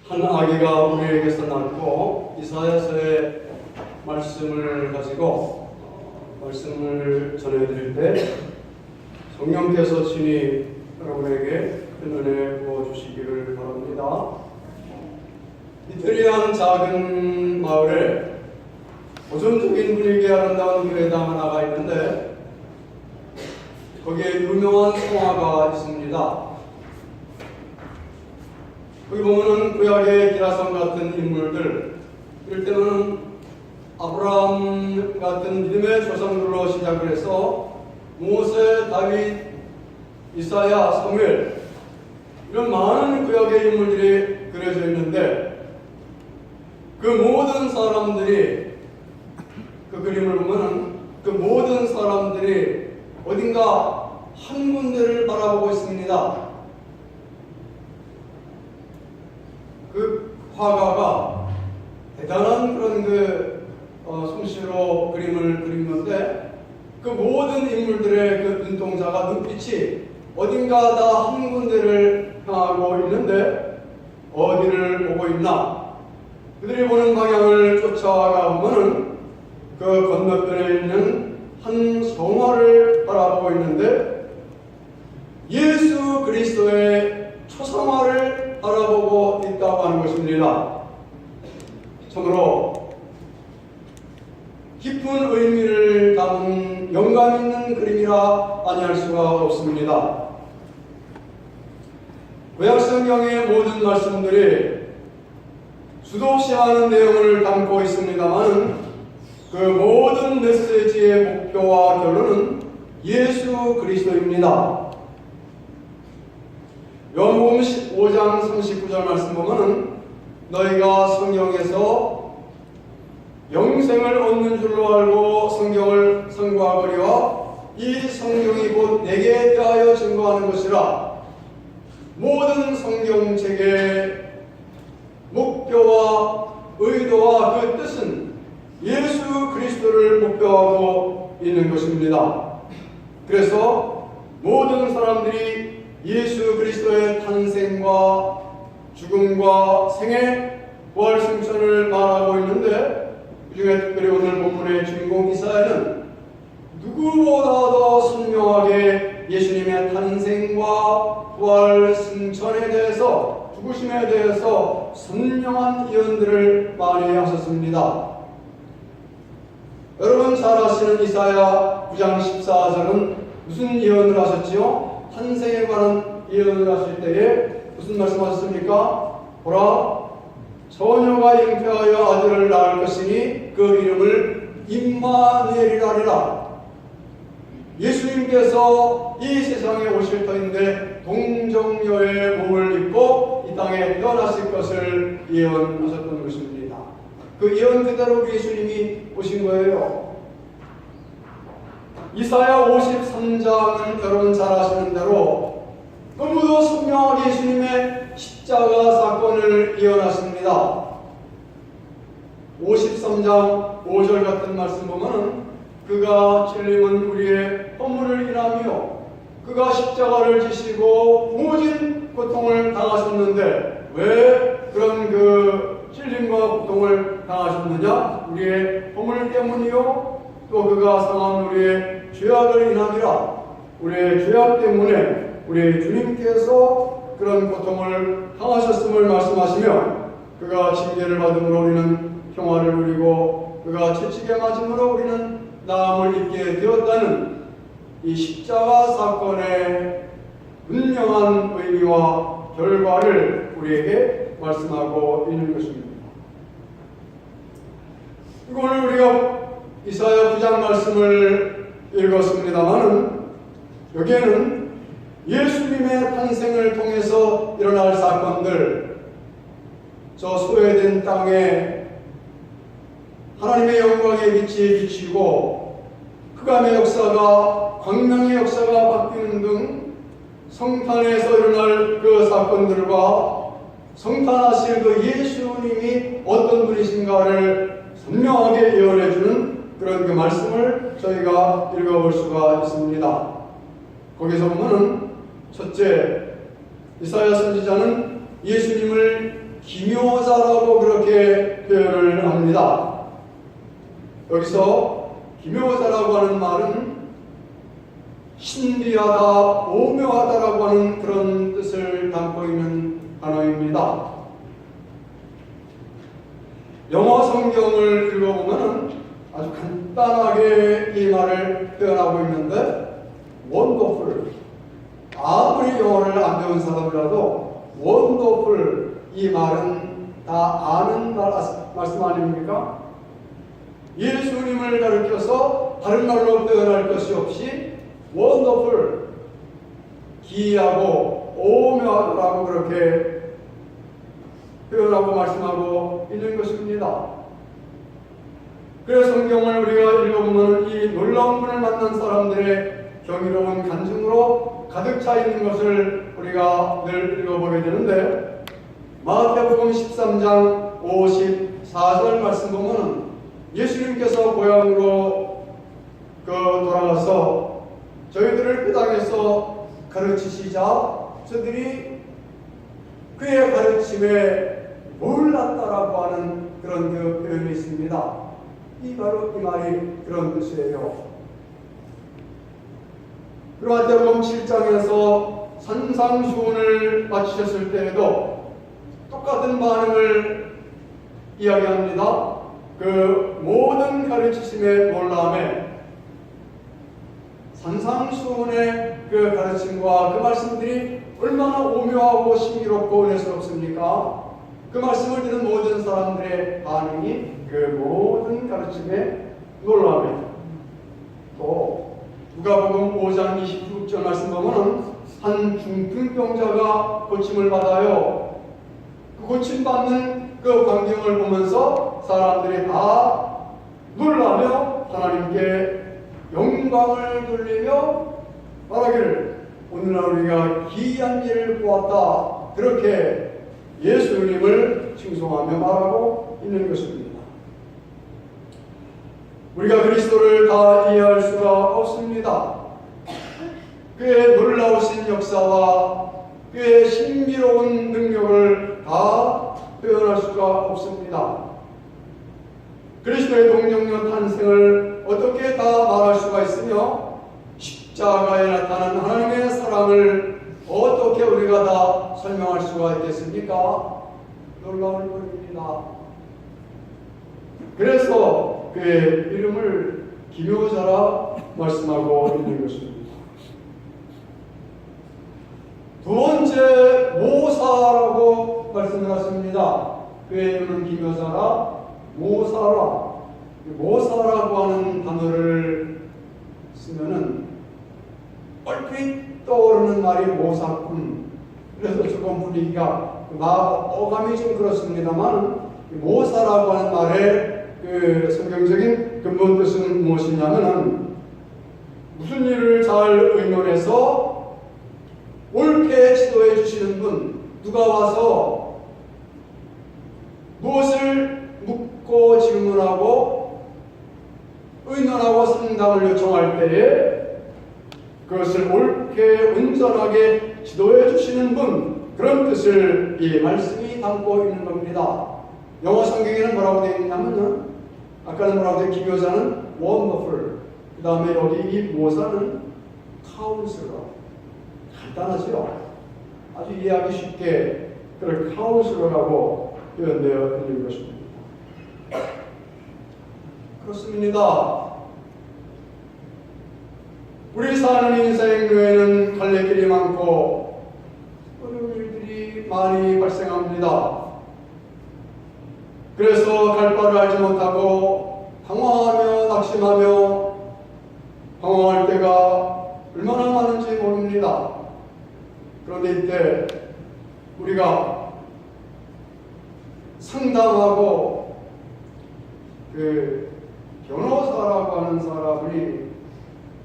한 아기가 우리에게서 낳고 이사야서의 말씀을 가지고 말씀을 전해드릴 때 성령께서 친히 여러분에게 큰 은혜 부어주시기를 바랍니다. 이태리 한 작은 마을에 고전적인 분위기의 아름다운 교회당 하나가 있는데 거기에 유명한 성화가 있습니다. 거기 보면은 구약의 기라성 같은 인물들, 이럴 때는 아브라함 같은 믿음의 조상들로 시작을 해서 모세, 다윗, 이사야, 사무엘 이런 많은 구약의 인물들이 그려져 있는데 그 모든 사람들이 그 그림을 보면은 그 모든 사람들이 어딘가 한 군데를 바라보고 있습니다. 그 화가가 대단한 그런 솜씨로 그림을 그린 건데 그 모든 인물들의 그 눈동자가 눈빛이 어딘가 다 한 군데를 향하고 있는데 어디를 보고 있나? 그들이 보는 방향을 쫓아가 보면은 그 건너편에 있는 한 성화를 바라보고 있는데 예수 그리스도의 초성화를 바라보고 있다고 하는 것입니다. 참으로 깊은 의미를 담은 영감 있는 그림이라 아니할 수가 없습니다. 구약성경의 모든 말씀들이 수도 없이 많은 내용을 담고 있습니다만 그 모든 메시지의 목표와 결론은 예수 그리스도입니다. 요한복음 15장 39절 말씀 보면은 너희가 성경에서 영생을 얻는 줄로 알고 성경을 상고하거니와 이 성경이 곧 내게 대하여 증거하는 것이라. 모든 성경책의 목표와 의도와 그 뜻은 예수 그리스도를 목표하고 있는 것입니다. 그래서 모든 사람들이 예수 그리스도의 탄생과 죽음과 생애, 부활, 승천을 말하고 있는데 그중에 특별히 오늘 본문의 주인공 이사야는 누구보다도 선명하게 예수님의 탄생과 부활, 승천에 대해서, 죽으심에 대해서 선명한 예언들을 많이 하셨습니다. 여러분 잘 아시는 이사야 9장 14절은 무슨 예언을 하셨지요? 탄생에 관한 예언을 하실 때에 무슨 말씀하셨습니까? 보라, 처녀가 잉태하여 아들을 낳을 것이니 그 이름을 임마누엘이라 하리라. 예수님께서 이 세상에 오실 터인데 동정녀의 몸을 입고 이 땅에 태어나실 것을 예언하셨던 것입니다. 그 예언 그대로 예수님이 오신 거예요. 이사야 53장은 여러분 잘 아시는 대로 너무도 선명하게 예수님의 십자가 사건을 예언하십니다. 53장 5절 같은 말씀 보면은 그가 찔림은 우리의 허물을 인하며 그가 십자가를 지시고 모진 고통을 당하셨는데 왜 그런 그 찔림과 고통을 당하셨느냐? 우리의 허물 때문이요 또 그가 상한 우리의 죄악을 인함이라. 우리의 죄악 때문에 우리 주님께서 그런 고통을 당하셨음을 말씀하시며 그가 징계를 받음으로 우리는 평화를 누리고 그가 채찍에 맞음으로 우리는 나음을 입게 되었다는 이 십자가 사건의 분명한 의미와 결과를 우리에게 말씀하고 있는 것입니다. 오늘 우리가 이사야 9장 말씀을 읽었습니다마는 여기에는 예수님의 탄생을 통해서 일어날 사건들, 저 소외된 땅에 하나님의 영광의 빛이 비치고 흑암의 역사가 광명의 역사가 바뀌는 등 성탄에서 일어날 그 사건들과 성탄하실 그 예수님이 어떤 분이신가를 선명하게 예언해주는 그런 그 말씀을 저희가 읽어볼 수가 있습니다. 거기서 보면은 첫째, 이사야 선지자는 예수님을 기묘자라고 그렇게 표현을 합니다. 여기서 기묘자라고 하는 말은 신비하다, 오묘하다라고 하는 그런 뜻을 담고 있는 단어입니다. 영어 성경을 읽어보면 아주 간단하게 이 말을 표현하고 있는데 wonderful. 아무리 영어를 안 배운 사람이라도 wonderful 이 말은 다 아는 말씀 아닙니까? 예수님을 가리켜서 다른 말로 표현할 것이 없이 wonderful, 기이하고 오묘하다라고 그렇게 표현하고 말씀하고 있는 것입니다. 그래서 성경을 우리가 읽어보면 이 놀라운 분을 만난 사람들의 경이로운 간증으로 가득 차 있는 것을 우리가 늘 읽어보게 되는데, 마태복음 13장 54절 말씀 보면 예수님께서 고향으로 돌아가서 저희들을 그 땅에서 가르치시자 저들이 그의 가르침에 놀랐다라고 하는 그런 그 표현이 있습니다. 바로 이 말이 그런 뜻이에요. 그리고 마태복음 7장에서 산상수훈을 마치셨을 때에도 똑같은 반응을 이야기합니다. 그 모든 가르치심의 놀람에 산상수훈의 그 가르침과 그 말씀들이 얼마나 오묘하고 신비롭고 은혜스럽습니까? 그 말씀을 듣는 모든 사람들의 반응이 그 모든 가르침에 놀라며, 또 누가복음 5장 26절 말씀 보면은 한 중풍병자가 고침을 받아요. 그 고침받는 그 광경을 보면서 사람들이 다 놀라며 하나님께 영광을 돌리며 말하기를 오늘날 우리가 기이한 일을 보았다, 그렇게 예수님을 칭송하며 말하고 있는 것입니다. 우리가 그리스도를 다 이해할 수가 없습니다. 그의 놀라우신 역사와 그의 신비로운 능력을 다 표현할 수가 없습니다. 그리스도의 동정녀 탄생을 어떻게 다 말할 수가 있으며 십자가에 나타난 하나님의 사랑을 어떻게 우리가 다 설명할 수가 있겠습니까? 놀라운 일입니다. 그래서 그의 이름을 기묘자라 말씀하고 있는 것입니다. 두 번째, 모사라고 말씀을 하십니다. 그의 이름은 기묘자라, 모사라. 모사라고 하는 단어를 쓰면은 얼핏 떠오르는 말이 모사꾼. 그래서 조금 분위기가 어감이 좀 그렇습니다만, 모사라고 하는 말의 그 성경적인 근본 뜻은 무엇이냐면은 무슨 일을 잘 의논해서 옳게 지도해 주시는 분, 누가 와서 무엇을 묻고 질문하고 의논하고 상담을 요청할 때에 그것을 옳게 온전하게 지도해 주시는 분, 그런 뜻을 이 말씀이 담고 있는 겁니다. 영어 성경에는 뭐라고 되어 있냐면은 아까는 뭐라고 되어 있냐면 기묘자는 wonderful, 그 다음에 여기 이 모사는 counselor. 간단하죠? 아주 이해하기 쉽게 그걸 counselor라고 표현되어 있는 것입니다. 그렇습니다. 우리 사는 인생 교회는 갈래길이 많고 어려운 일들이 많이 발생합니다. 그래서 갈 바를 알지 못하고 당황하며 낙심하며 방황할 때가 얼마나 많은지 모릅니다. 그런데 이때 우리가 상담하고 그 변호사라고 하는 사람이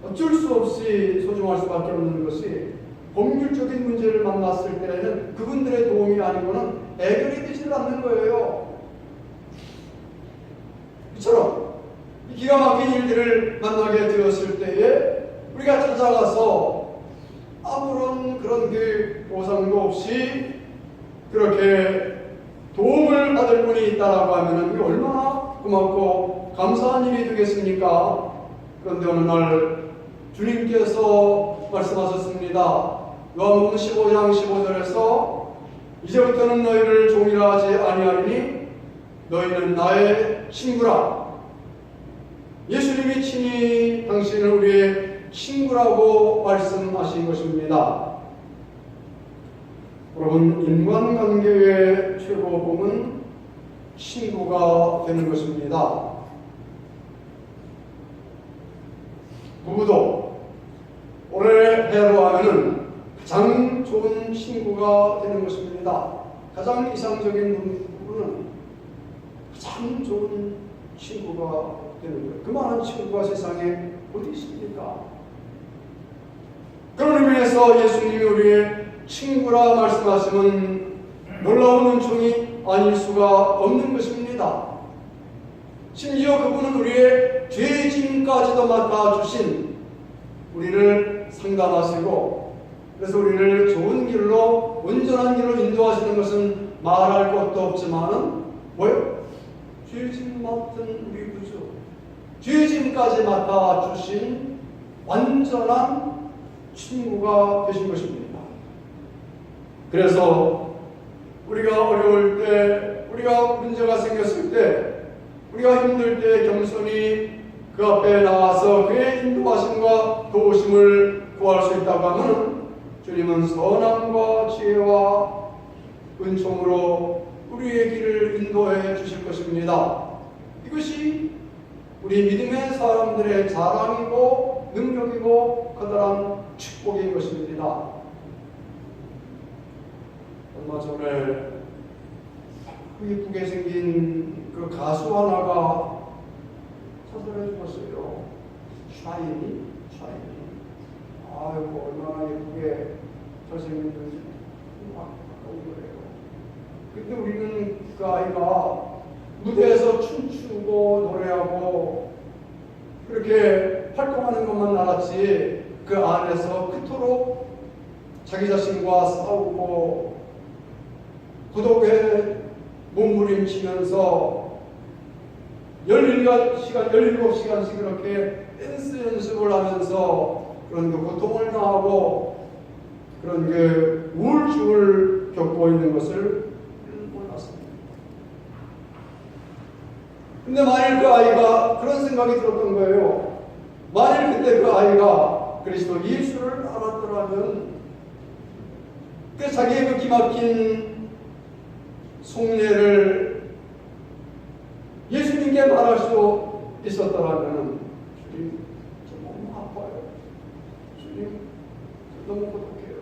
어쩔 수 없이 소중할 수밖에 없는 것이 법률적인 문제를 만났을 때에는 그분들의 도움이 아니고는 해결이 되지 않는 거예요. 이처럼 기가 막힌 일들을 만나게 되었을 때에 우리가 찾아가서 아무런 그런 그 보상도 없이 그렇게 분이 있다라고 하면 이게 얼마나 고맙고 감사한 일이 되겠습니까? 그런데 어느 날 주님께서 말씀하셨습니다. 요한복음 15장 15절에서 이제부터는 너희를 종이라 하지 아니하리니 너희는 나의 친구라. 예수님이 친히 당신을 우리의 친구라고 말씀하신 것입니다. 여러분, 인간관계의 최고봉은 친구가 되는 것입니다. 부부도 올해 해로 하면은 가장 좋은 친구가 되는 것입니다. 가장 이상적인 부부는 가장 좋은 친구가 되는 거예요. 그만한 친구가 세상에 어디 있습니까? 그런 의미에서 예수님이 우리의 친구라 말씀하시면 놀라운 은총이 아닐 수가 없는 것입니다. 심지어 그분은 우리의 죄짐까지도 맡아주신 우리를 상담하시고 그래서 우리를 좋은 길로 온전한 길로 인도하시는 것은 말할 것도 없지만은 뭐예요? 죄짐 맡은 우리 구주, 죄짐까지 맡아주신 완전한 친구가 되신 것입니다. 그래서 우리가 어려울 때, 우리가 문제가 생겼을 때, 우리가 힘들 때 겸손히 그 앞에 나와서 그의 인도하심과 도우심을 구할 수 있다고 하면 주님은 선함과 지혜와 은총으로 우리의 길을 인도해 주실 것입니다. 이것이 우리 믿음의 사람들의 자랑이고 능력이고 커다란 축복인 것입니다. 얼마 전에 예쁘게 생긴 그 가수 하나가 사설해 주었어요. 샤이니. 아이고, 얼마나 예쁘게 잘생겼는지 아까운 거예요. 근데 우리는 그 아이가 무대에서 춤추고 노래하고 그렇게 활동하는 것만 알았지 그 안에서 그토록 자기 자신과 싸우고 구독에 몸부림치면서 17시간씩 그렇게 댄스 연습을 하면서 그런 그 고통을 당하고 그런 그 우울증을 겪고 있는 것을 몰랐습니다. 근데 만일 그 아이가 그런 생각이 들었던 거예요. 만일 그때 그 아이가 그리스도 예수를 알았더라면 그 자기의 그 기막힌 속내를 예수님께 말할 수 있었더라면 주님, 저 너무 아파요. 주님, 저 너무 고독해요.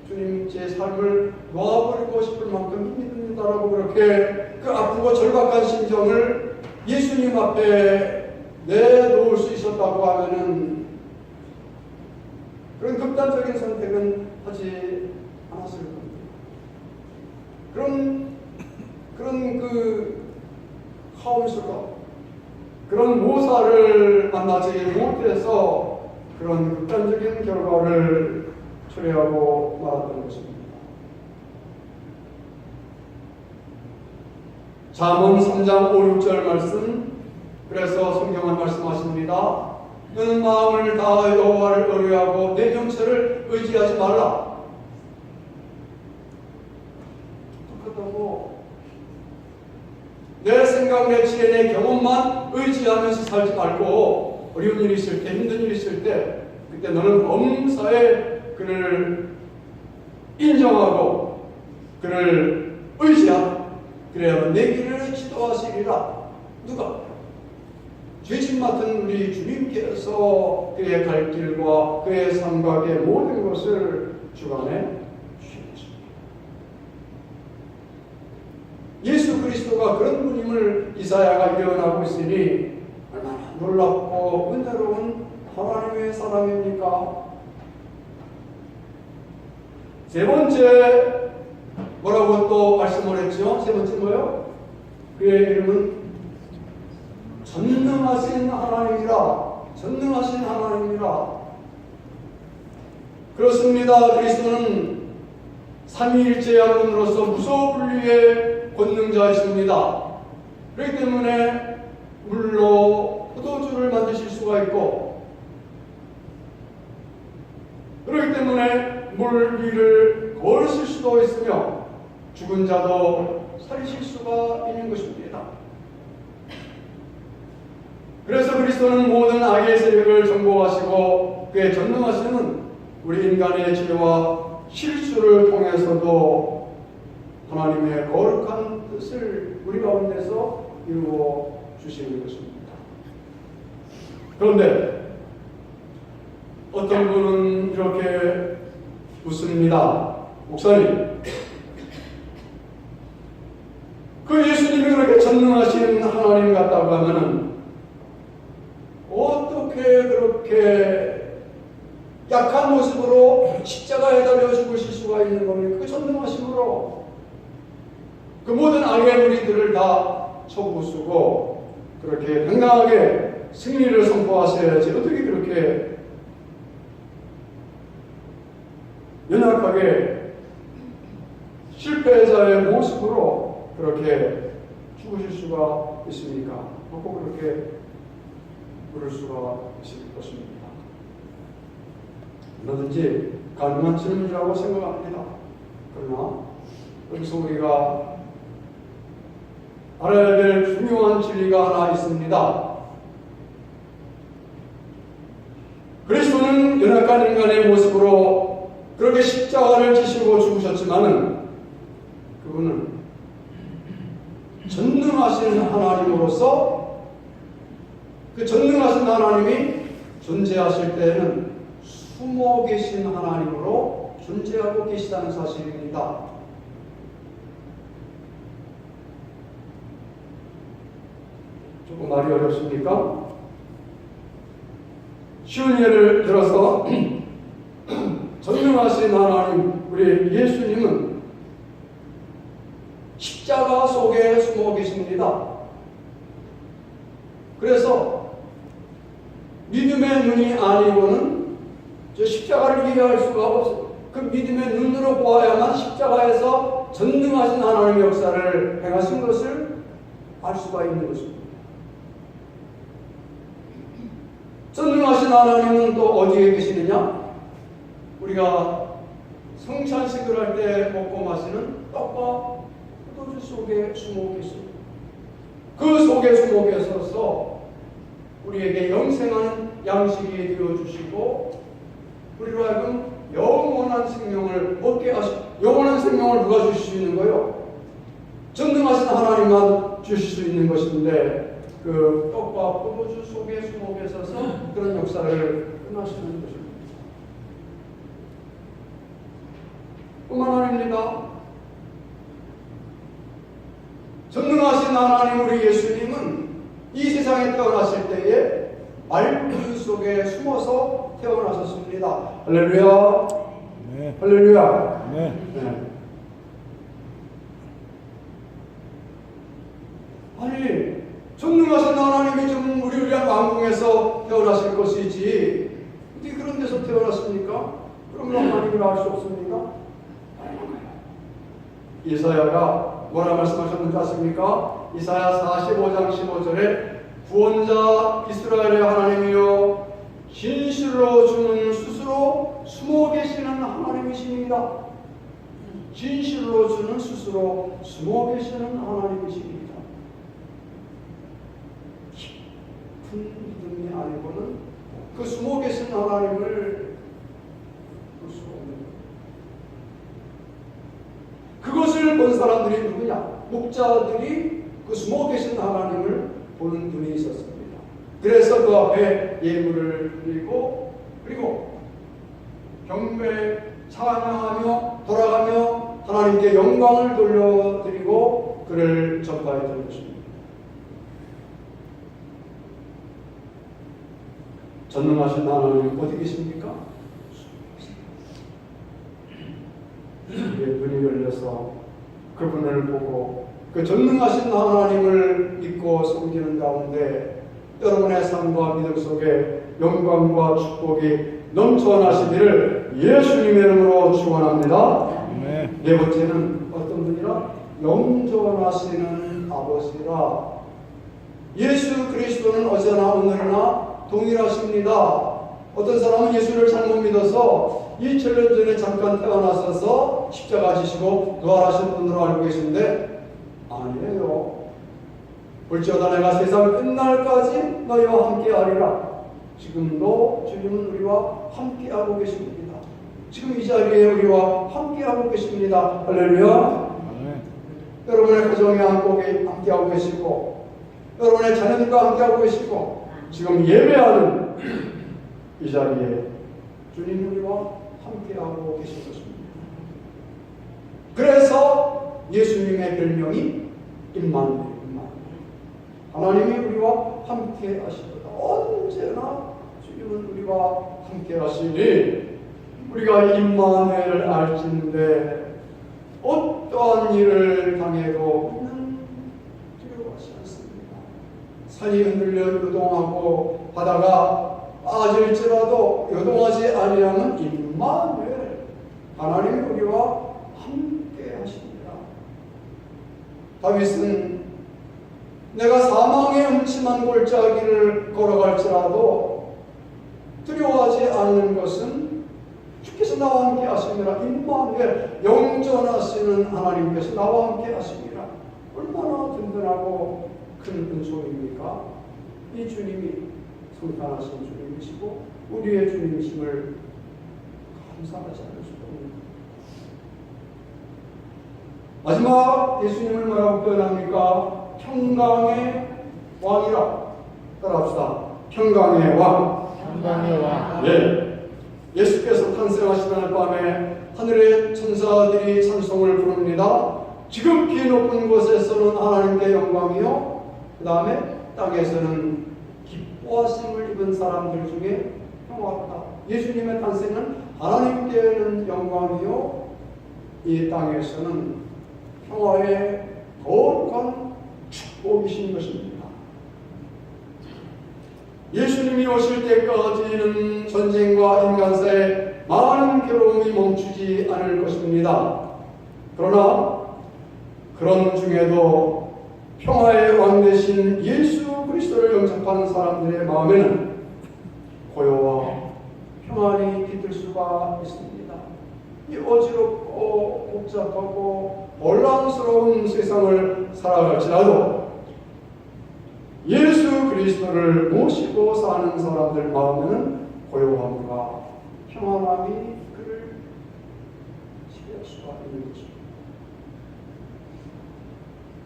주님, 제 삶을 놓아버리고 싶을 만큼 힘이 듭니다라고 그렇게 그 아프고 절박한 심정을 예수님 앞에 내놓을 수 있었다고 하면은 그런 극단적인 선택은 하지 않았을 겁니다. 그런 그 카운슬러, 그런 모사를 만나지 못해서 그런 극단적인 결과를 초래하고 말았던 것입니다. 잠언 3장 5, 6절 말씀, 그래서 성경은 말씀하십니다. 너는 마음을 다하여 여호와를 의뢰하고 내 명철을 의지하지 말라. 똑같다고. 내 생각, 내 지혜, 내 경험만 의지하면서 살지 말고 어려운 일이 있을 때, 힘든 일이 있을 때 그때 너는 범사에 그를 인정하고 그를 의지하라. 그래야만 내 길을 지도하시리라. 누가? 죄짐 맡은 우리 주님께서 그의 갈 길과 그의 삼각의 모든 것을 주관해 주시겠습니다. 예수 그리스도가 그런 분임을 이사야가 예언하고 있으니 얼마나 놀랍고 은혜로운 하나님의 사랑입니까? 세 번째 뭐라고 또 말씀을 했죠? 세 번째 뭐요? 그의 이름은 전능하신 하나님이라. 전능하신 하나님이라. 그렇습니다. 그리스도는 삼위일체 하나님으로서 무소불위의 권능자이십니다. 그렇기 때문에 물로 포도주를 만드실 수가 있고, 그렇기 때문에 물 위를 걸으실 수도 있으며 죽은 자도 살리실 수가 있는 것입니다. 그래서 그리스도는 모든 악의 세력을 정복하시고 그의 전능하시는 우리 인간의 죄와 실수를 통해서도 하나님의 거룩한 뜻을 우리 가운데서 이루어 주시는 것입니다. 그런데 어떤 분은 이렇게 묻습니다. 목사님, 그 예수님이 그렇게 전능하신 하나님 같다고 하면은 어떻게 그렇게 약한 모습으로 십자가에 달려 죽으실 수가 있는 겁니까? 그 전능하심으로 그 모든 악의 무리들을 다 쳐부수고 그렇게 당당하게 승리를 선포하셔야지 어떻게 그렇게 연약하게 실패자의 모습으로 그렇게 죽으실 수가 있습니까? 꼭 그렇게 부를 수가 있을 것입니다. 얼마든지 가능한 질문이라고 생각합니다. 그러나 여기서 우리가 알아야 될 중요한 진리가 하나 있습니다. 그리스도는 연약한 인간의 모습으로 그렇게 십자가를 지시고 죽으셨지만은 그분은 전능하신 하나님으로서 그 전능하신 하나님이 존재하실 때에는 숨어 계신 하나님으로 존재하고 계시다는 사실입니다. 조금 말이 어렵습니까? 쉬운 예를 들어서 전능하신 하나님, 우리 예수님은 십자가 속에 숨어 계십니다. 그래서 믿음의 눈이 아니고는 저 십자가를 이해할 수가 없어요. 그 믿음의 눈으로 보아야만 십자가에서 전능하신 하나님의 역사를 행하신 것을 알 수가 있는 것입니다. 전능하신 하나님은 또 어디에 계시느냐? 우리가 성찬식을 할 때 먹고 마시는 떡과 포도주 속에 숨어 계십니다. 그 속에 숨어 계셔서 우리에게 영생하는 양식이 되어주시고 우리로 하여금 영원한 생명을 얻게 하시고, 영원한 생명을 누가 주실 수 있는 거예요? 전능하신 하나님만 주실 수 있는 것인데 그 떡과 포도주 속에 숨어 계셔서 그런 역사를 끝나시는 것입니다. 뿐만 아닙니다. 전능하신 하나님 우리 예수님은 이 세상에 태어나실 때에 말구유 속에 숨어서 태어나셨습니다. 할렐루야. 네. 할렐루야. 네. 네. 아니 전능하신 하나님이 좀 우리 위한 왕궁에서 태어나실 것이지 어떻게 그런 데서 태어났습니까? 그럼 하나님을 알 수 없습니다. 이사야가 뭐라 말씀하셨는지 아십니까? 이사야 45장 15절에 구원자 이스라엘의 하나님이여 진실로 주는 스스로 숨어 계시는 하나님이십니다. 진실로 주는 스스로 숨어 계시는 하나님이십니다. 깊은 믿음이 아니고는 그 숨어 계신 하나님을 볼 수 없는 거예요. 그것을 본 사람들이 누구냐? 목자들이 그 숨어 계신 하나님을 보는 눈이 있었습니다. 그래서 그 앞에 예물을 드리고 그리고 경배 찬양하며 돌아가며 하나님께 영광을 돌려드리고 그를 전파했던 것입니다. 전능하신 하나님 어디 계십니까? 눈이 열려서 그분을 보고 그 전능하신 하나님을 믿고 섬기는 가운데 여러분의 삶과 믿음 속에 영광과 축복이 넘쳐나시기를 예수님의 이름으로 축원합니다. 네. 네 번째는 어떤 분이라? 영존하시는 아버지라. 예수 그리스도는 어제나 오늘이나 동일하십니다. 어떤 사람은 예수를 잘못 믿어서 2000년 전에 잠깐 태어나셔서 십자가 지시고 부활하신 분으로 알고 계신데 아니에요. 볼지어다 내가 세상 끝날까지 너희와 함께하리라. 지금도 주님은 우리와 함께하고 계십니다. 지금 이 자리에 우리와 함께하고 계십니다. 할렐루야. 여러분의 가정에 함께하고 계시고 여러분의 자녀들과 함께하고 계시고 지금 예배하는 이 자리에 주님 우리와 함께하고 계신 것입니다. 그래서 예수님의 별명이 임마누엘. 하나님이 우리와 함께 하시도다. 언제나 주님은 우리와 함께 하시니 우리가 임마누엘을 알지는데 어떠한 일을 당해도 두려워하지 않습니다. 산이 흔들려 요동하고 바다가 빠질지라도 요동하지 아니하면 임마누엘 하나님이 우리와 함께 하십니다. 다윗은 내가 사망의 음침한 골짜기를 걸어갈지라도 두려워하지 않는 것은 주께서 나와 함께 하십니다. 임마누엘 영존하시는 하나님께서 나와 함께 하십니다. 얼마나 든든하고 큰 은총입니까? 이 주님이 성탄하신 주님이시고 우리의 주님이심을 감사하지 않을 수가 없습니다. 마지막 예수님을 뭐라고 표현합니까? 평강의 왕이라. 따라합시다. 평강의 왕. 평강의 왕. 예. 예수께서 탄생하시는 밤에 하늘의 천사들이 찬송을 부릅니다. 지극히 높은 곳에서는 하나님께 영광이요. 그 다음에 땅에서는 기뻐하심을 입은 사람들 중에 평화롭다. 예수님의 탄생은 하나님께는 영광이요. 이 땅에서는 평화의 거룩한 축복이신 것입니다. 예수님이 오실 때까지는 전쟁과 인간 사이에 많은 괴로움이 멈추지 않을 것입니다. 그러나 그런 중에도 평화의 왕 되신 예수 그리스도를 영접하는 사람들의 마음에는 고요와 평안이 깃들 수가 있습니다. 이 어지럽고 복잡하고 혼란스러운 세상을 살아갈지라도 예수 그리스도를 모시고 사는 사람들 마음에는 고요함과 평안함이 그를 지배할 수가 있는 것입니다.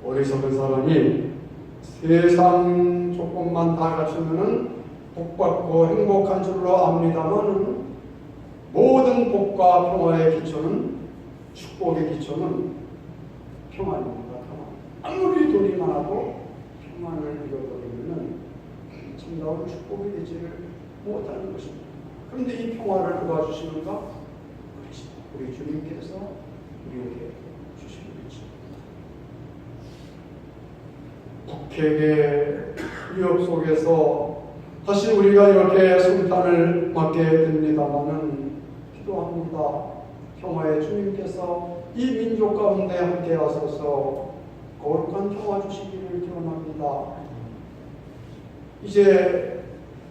어리석은 사람이 세상 조건만 다 갖추면 복받고 행복한 줄로 압니다만 모든 복과 평화의 기초는 축복의 기초는 평안입니다. 아무리 돈이 많아도 평안을 잃어버리면 참다운 축복이 되지를 못하는 것입니다. 그런데 이 평화를 누가 주시는가? 우리 주님께서 우리에게 주시는 것입니다. 북핵의 위협 속에서 다시 우리가 이렇게 성탄을 맞게 됩니다마는 기도합니다. 평화의 주님께서 이 민족 가운데 함께 하셔서 거룩한 평화 주시기를 기원합니다. 이제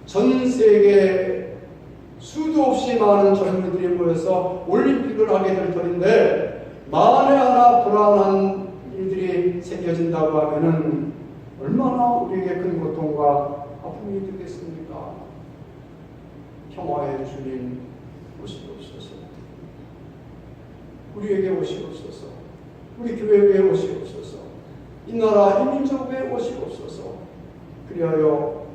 전 세계 수도 없이 많은 젊은이들이 모여서 올림픽을 하게 될 터인데 만에 하나 불안한 일들이 생겨진다고 하면은 얼마나 우리에게 큰 고통과 아픔이 되겠습니까? 평화의 주님 오시옵소서. 우리에게 오시옵소서. 우리 교회에 오시옵소서. 이 나라 이 민족에 오시옵소서. 그리하여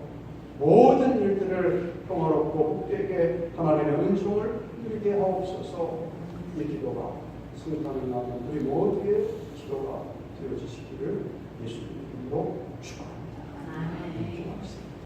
모든 일들을 평화롭고 복되게 하나님의 은총을 누리게 하옵소서. 이 기도가 성탄을 나는 우리 모두의 기도가 되어지시기를 예수님 이름으로 축원합니다. 기도하겠습니다.